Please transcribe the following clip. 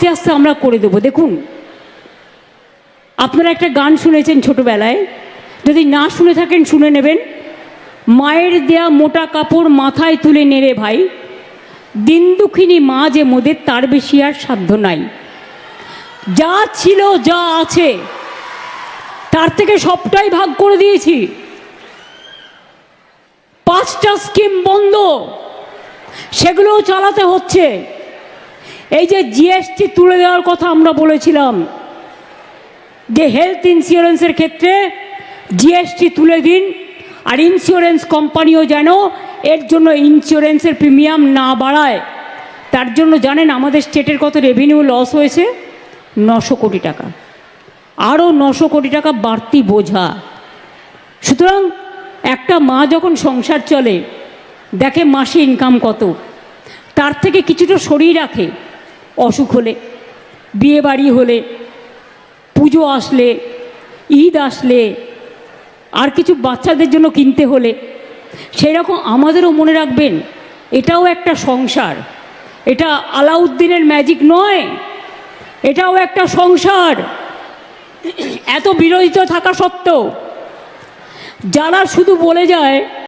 আস্তে আস্তে আমরা করে দেবো। দেখুন, আপনারা একটা গান শুনেছেন ছোটোবেলায়, যদি না শুনে থাকেন শুনে নেবেন। মায়ের দেয়া মোটা কাপড় মাথায় তুলে নেড়ে ভাই, দিন দুঃখিনী মা যে মোদের তার বেশি আর সাধ্য নাই। যা ছিল যা আছে তার থেকে সবটাই ভাগ করে দিয়েছি। 5টা স্কিম বন্ধ, সেগুলোও চালাতে হচ্ছে। এই যে জিএসটি তুলে দেওয়ার কথা আমরা বলেছিলাম, যে হেলথ ইন্স্যুরেন্সের ক্ষেত্রে জিএসটি তুলে দিন, আর ইন্স্যুরেন্স কোম্পানিও যেন এর জন্য ইন্স্যুরেন্সের প্রিমিয়াম না বাড়ায়। তার জন্য জানেন আমাদের স্টেটের কত রেভিনিউ লস হয়েছে? 900 কোটি টাকা। আরও 900 কোটি টাকা বাড়তি বোঝা। সুতরাং একটা মা যখন সংসার চলে, দেখে মাসে ইনকাম কত, তার থেকে কিছুটা সরিয়ে রাখে। অসুখ হলে, বিয়ে বাড়ি হলে, পুজো আসলে, ঈদ আসলে, আর কিছু বাচ্চাদের জন্য কিনতে হলে, সেই রকম আমাদেরও মনে রাখবেন এটাও একটা সংসার। এটা আলাউদ্দিনের ম্যাজিক নয়, এটাও একটা সংসার। এত বিরোধিতা থাকা সত্ত্বেও যারা শুধু বলে যায়